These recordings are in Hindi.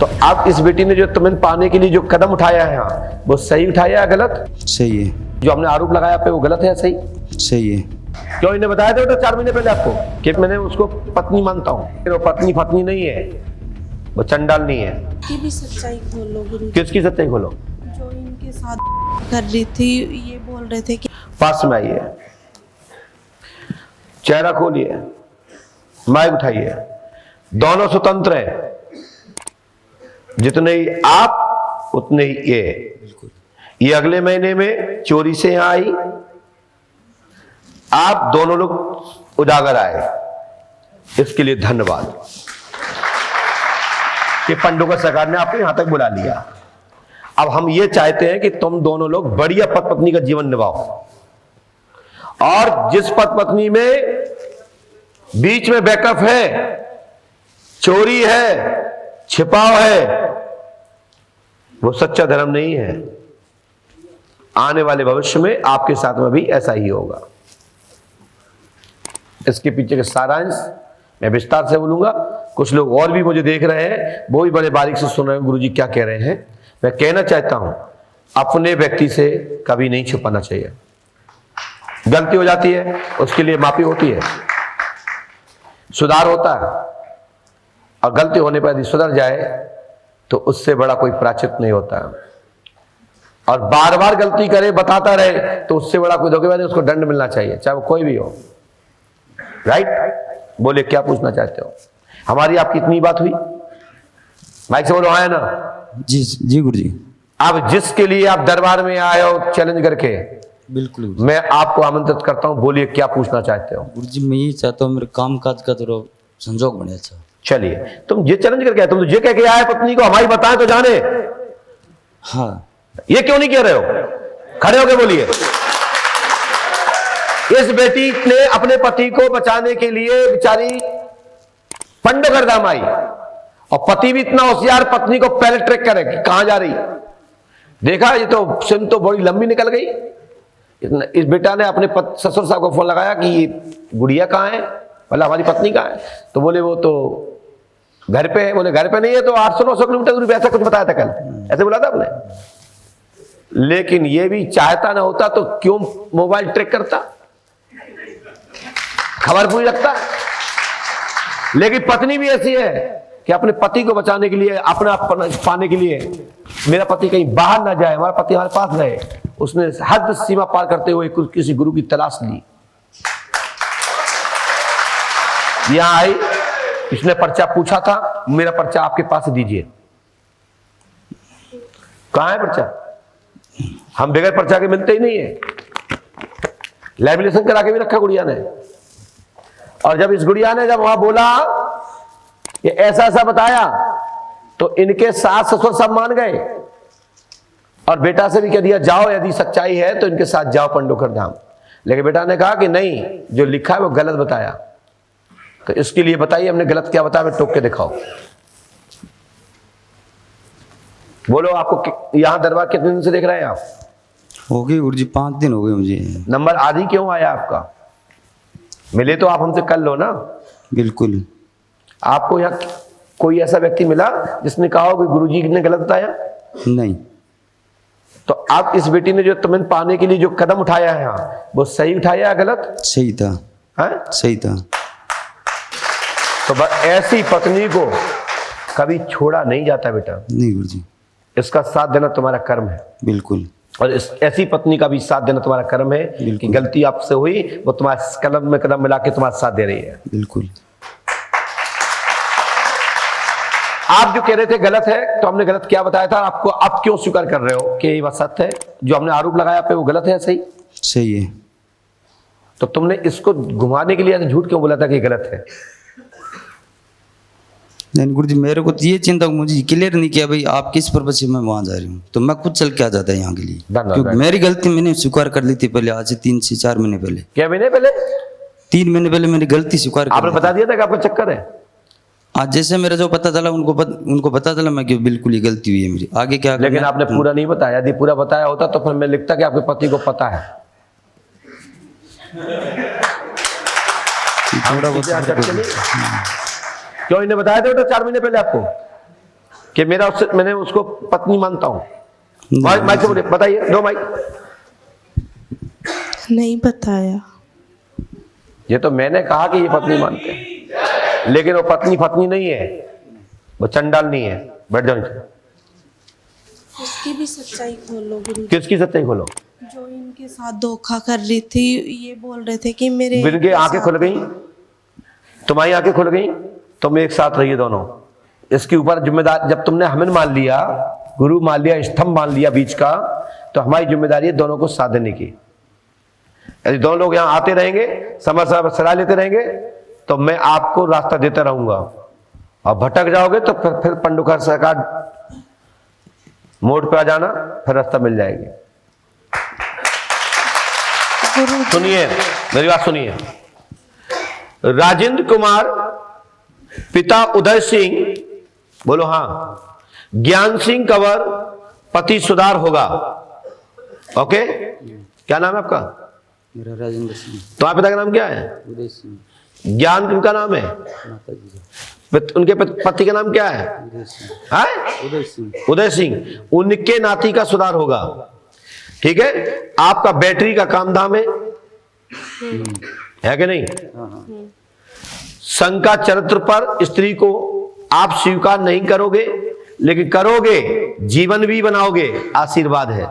तो आप इस बेटी ने जो तुम्हें पाने के लिए जो कदम उठाया है यहाँ, वो सही उठाया है गलत? सही है। जो हमने आरोप लगाया पे वो गलत है या सही? सही है। क्यों इन्हें बताया था 4 महीने पहले आपको कि मैंने उसको पत्नी मानता हूँ? वो पत्नी नहीं है, वो चंडाल नहीं है। की भी सच्चाई खोलो गुरु। किसकी सच्चाई खोलो? जो इनके साथ कर रही थी, ये बोल रहे थे कि पास में आइए, चेहरा खोलिए, माइक उठाइए। दोनों स्वतंत्र हैं, जितने ही आप उतने ही ये अगले महीने में चोरी से यहां आई, आप दोनों लोग उजागर आए, इसके लिए धन्यवाद कि पंडुका सरकार ने आपको यहां तक बुला लिया। अब हम ये चाहते हैं कि तुम दोनों लोग बढ़िया पति पत्नी का जीवन निभाओ, और जिस पति पत्नी में बीच में बैकअप है, चोरी है, छिपाव है, वो सच्चा धर्म नहीं है। आने वाले भविष्य में आपके साथ में भी ऐसा ही होगा। इसके पीछे का सारांश मैं विस्तार से बोलूंगा। कुछ लोग और भी मुझे देख रहे हैं, वो भी बड़े बारीक से सुन रहे हैं गुरुजी क्या कह रहे हैं। मैं कहना चाहता हूं, अपने व्यक्ति से कभी नहीं छुपाना चाहिए। गलती हो जाती है, उसके लिए माफी होती है, सुधार होता है, और गलती होने पर यदि सुधर जाए तो उससे बड़ा कोई प्रायश्चित नहीं होता है। और बार बार गलती करे, बताता रहे, तो उससे बड़ा कोई धोखेबाज नहीं, उसको दंड मिलना चाहिए, चाहे वो कोई भी हो। राइट? बोले क्या पूछना चाहते हो? हमारी आपकी इतनी बात हुई, माइक से बोलो आया ना? जी जी गुरुजी। अब जिसके लिए आप दरबार में आए हो चैलेंज करके, बिल्कुल मैं आपको आमंत्रित करता हूं, बोलिए क्या पूछना चाहते हो? गुरुजी, मैं ये चाहता हूँ मेरे काम काज का थोड़ा संजोग बने। अच्छा चलिए, तुम ये चैलेंज करके आए, तुम तो ये कह के आए पत्नी को हमारी बताएं तो जाने। हाँ, ये क्यों नहीं कह रहे हो? खड़े होके बोलिए। इस बेटी ने अपने पति को बचाने के लिए बेचारी पंडोगरधाम आई, और पति भी इतना होशियार, पत्नी को पहले ट्रैक करे कि कहां जा रही। देखा, ये तो सिम तो बड़ी लंबी निकल गई। इस बेटा ने अपने ससुर साहब को फोन लगाया कि ये गुड़िया कहाँ है, बोला हमारी पत्नी कहाँ है? तो बोले वो तो घर पे है। बोले घर पे नहीं है तो 800-900 किलोमीटर दूर, ऐसा कुछ बताया था कल, ऐसे बोला था आपने। लेकिन ये भी चाहता ना होता तो क्यों मोबाइल ट्रैक करता, खबर पूरी रखता। लेकिन पत्नी भी ऐसी है कि अपने पति को बचाने के लिए, अपना पाने के लिए, मेरा पति कहीं बाहर ना जाए, हमारा पति हमारे पास रहे, उसने हद सीमा पार करते हुए किसी गुरु की तलाश ली। यहां आई, इसने पर्चा पूछा था, मेरा पर्चा आपके पास दीजिए। कहां है पर्चा? हम बगैर पर्चा के मिलते ही नहीं है। लैमिनेशन करा के भी रखा गुड़िया ने। और जब इस गुड़िया ने जब वहां बोला, ये ऐसा ऐसा बताया, तो इनके सास ससुर सब मान गए, और बेटा से भी कह दिया जाओ, यदि सच्चाई है तो इनके साथ जाओ पंडोकर धाम। लेकिन बेटा ने कहा कि नहीं, जो लिखा है वो गलत बताया। तो इसके लिए बताइए हमने गलत क्या बताया, मैं टोक के दिखाओ। बोलो, आपको यहां दरबार कितने दिन से देख रहे हैं आप? हो गए गुरुजी, 5 दिन हो गए मुझे। नंबर आदि क्यों आया आपका? मिले तो आप हमसे कर लो ना। बिल्कुल। आपको यहाँ कोई ऐसा व्यक्ति मिला जिसने कहा हो कि गुरुजी ने गलत बताया? नहीं। तो आप इस बेटी ने जो तुम्हें पाने के लिए जो कदम उठाया है यहाँ, वो सही उठाया या गलत? सही था। है? सही था। तो ऐसी पत्नी को कभी छोड़ा नहीं जाता बेटा। नहीं गुरुजी। इसका साथ देना तुम्हारा कर्म है। बिल्कुल। और ऐसी पत्नी का भी साथ देना तुम्हारा कर्म है कि गलती आपसे हुई, वो तुम्हारे कदम में कदम मिला के तुम्हारा साथ दे रही है। बिल्कुल। आप जो कह रहे थे गलत है, तो हमने गलत क्या बताया था आपको? आप क्यों स्वीकार कर रहे हो कि ये बात सत्य है? जो हमने आरोप लगाया पे वो गलत है, सही? सही है। तो तुमने इसको घुमाने के लिए झूठ क्यों बोला था कि गलत है? नहीं गुरुजी, मेरे को तो ये चिंता, मुझे क्लियर नहीं किया भाई आप किस पर्पज से मैं वहां जा रही हूँ, तो मैं खुद चल के आ जाता है यहाँ के लिए। क्योंकि मेरी गलती मैंने स्वीकार कर ली थी पहले, आज से 3 से 4 महीने पहले। क्या महीने पहले? 3 महीने पहले मेरी गलती स्वीकार कर। आपने बता दिया था कि आपका चक्कर है? आज जैसे मेरा जो पता चला, उनको पता चला मैं कि बिल्कुल ये गलती हुई है मेरी, आगे क्या। लेकिन आपने पूरा नहीं बताया। यदि पूरा बताया होता तो फिर मैं लिखता कि आपके पति को पता है। थोड़ा बहुत क्यों इन्हें बताया था 4 महीने पहले आपको कि मैंने उसको पत्नी मानता हूं। माइक से बोलिए, बताइए, दो माइक। नहीं बताया। ये तो मैंने कहा कि ये पत्नी मानते हैं, लेकिन वो पत्नी नहीं है, वो चंडाल नहीं है। बैठ जाओ नीचे। उसकी भी सच्चाई खोलो गुरु। किसकी सच्चाई खोलो? जो इनके साथ धोखा कर रही थी, ये बोल रहे थे कि मेरे इनकी आंखें खुल गई, तुम्हारी आंखें खुल गई, तुम एक साथ रहिए दोनों। इसके ऊपर जिम्मेदार, जब तुमने हमें मान लिया, गुरु मान लिया, स्तंभ मान लिया बीच का, तो हमारी जिम्मेदारी है दोनों को साथ देने की। यदि दोनों लोग यहाँ आते रहेंगे, समय समय पर सलाह लेते रहेंगे, तो मैं आपको रास्ता देता रहूंगा। और भटक जाओगे तो फिर पंडुखर सरकार मोड़ पे आ जाना, फिर रास्ता मिल जाएगी। सुनिए मेरी बात, सुनिए। राजेंद्र कुमार पिता उदय सिंह, बोलो हाँ, ज्ञान सिंह कंवर पति सुधार होगा। ओके, क्या नाम है आपका? मेरा राजेंद्र सिंह। तुम्हारे पिता का नाम क्या है? उदय सिंह। ज्ञान किनका नाम है? उनके पति का नाम क्या है? उदय सिंह। उदय सिंह। उनके नाती का सुधार होगा। ठीक है, आपका बैटरी का काम धाम है कि नहीं? संघ का चरित्र पर स्त्री को आप स्वीकार नहीं करोगे, लेकिन करोगे, जीवन भी बनाओगे, आशीर्वाद है।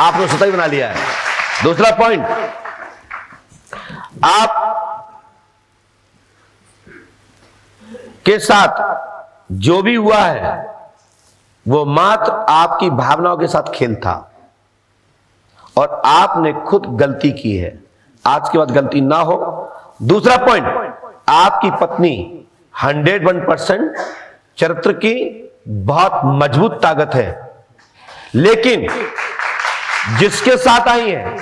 आपने स्वतः ही बना लिया है। दूसरा पॉइंट, आप के साथ जो भी हुआ है वो मात्र आपकी भावनाओं के साथ खेल था, और आपने खुद गलती की है। आज के बाद गलती ना हो। दूसरा पॉइंट, आपकी पत्नी 101% चरित्र की बहुत मजबूत ताकत है, लेकिन जिसके साथ आई है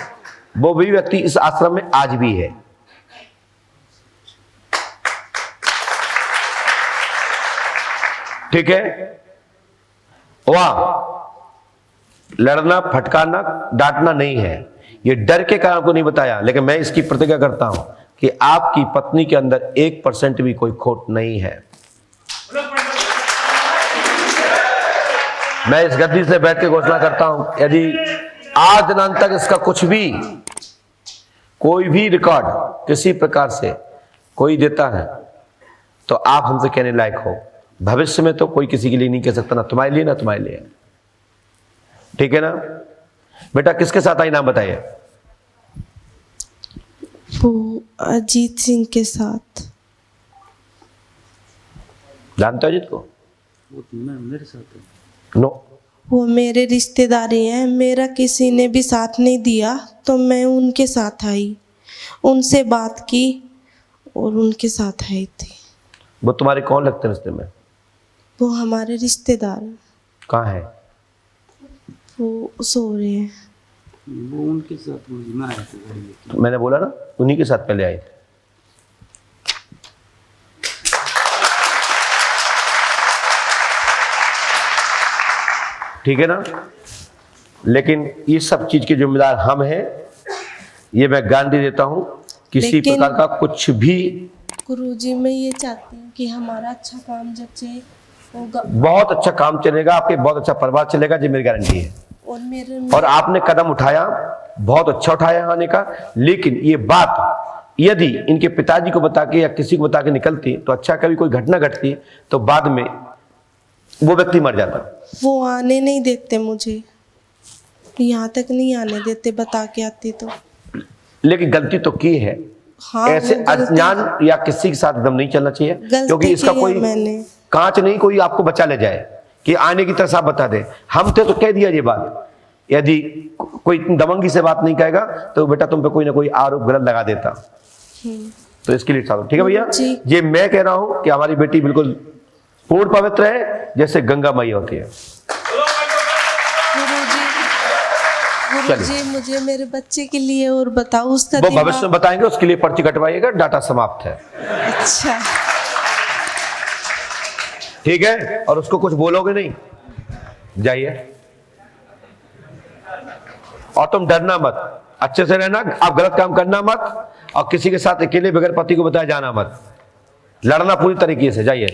वो भी व्यक्ति इस आश्रम में आज भी है। ठीक है, वहां लड़ना, फटकारना, डांटना नहीं है। ये डर के कारण को नहीं बताया, लेकिन मैं इसकी प्रतिज्ञा करता हूं कि आपकी पत्नी के अंदर 1% भी कोई खोट नहीं है। मैं इस गद्दी से बैठ के घोषणा करता हूं, यदि आज दिनांत तक इसका कुछ भी, कोई भी रिकॉर्ड किसी प्रकार से कोई देता है, तो आप हमसे कहने लायक हो। भविष्य में तो कोई किसी के लिए नहीं कह सकता, ना तुम्हारे लिए ना तुम्हारे लिए। ठीक है ना बेटा? किसके साथ आई, नाम बताइए। वो अजीत सिंह के साथ। जानते हो अजीत को? वो मेरे साथ है। नो, वो मेरे रिश्तेदारी हैं, मेरा किसी ने भी साथ नहीं दिया, तो मैं उनके साथ आई, उनसे बात की और उनके साथ आई थी। वो तुम्हारे कौन लगते हैं रिश्ते में? वो हमारे रिश्तेदार हैं। कहाँ है? वो सो रहे हैं। वो उनके साथ मैं आया था। मैंने बोला ना, उन्हीं के साथ पहले आए थे। ठीक है ना? लेकिन ये सब चीज के जिम्मेदार हम हैं, ये मैं गारंटी देता हूं। किसी प्रकार का कुछ भी, गुरुजी मैं ये चाहती हूँ कि हमारा अच्छा काम जब से होगा, बहुत अच्छा काम चलेगा, आपके बहुत अच्छा परिवार चलेगा, ये मेरी गारंटी है। और आपने कदम उठाया, बहुत अच्छा उठाया आने का, लेकिन ये बात यदि इनके पिताजी को बता के या किसी को बता के निकलती, तो अच्छा, कभी कोई घटना घटती तो बाद में वो व्यक्ति मर जाता। वो आने नहीं देते मुझे, यहाँ तक नहीं आने देते, बता के आती तो। लेकिन गलती तो की है। हाँ, ऐसे अज्ञान या किसी के साथ एकदम नहीं चलना चाहिए, क्योंकि इसका कोई कांच नहीं कोई आपको बचा ले जाए कि आने की तरह साफ बता दे। हम थे तो कह दिया ये बात। यदि कोई दबंगी से बात नहीं कहेगा तो बेटा तुम पे कोई ना कोई आरोप गलत लगा देता। तो इसके लिए ठीक है भैया? ये मैं कह रहा हूं कि हमारी बेटी बिल्कुल पूर्ण पवित्र है, जैसे गंगा मैया होती है। गुरुजी मुझे मेरे बच्चे के लिए और बताओ, उसका वो भविष्य में बताएंगे, उसके लिए पर्ची कटवाइएगा, डाटा समाप्त है। अच्छा ठीक है? और उसको कुछ बोलोगे नहीं, जाइए। और तुम डरना मत, अच्छे से रहना, आप गलत काम करना मत, और किसी के साथ अकेले बगैर पति को बताया जाना मत। लड़ना पूरी तरीके से, जाइए।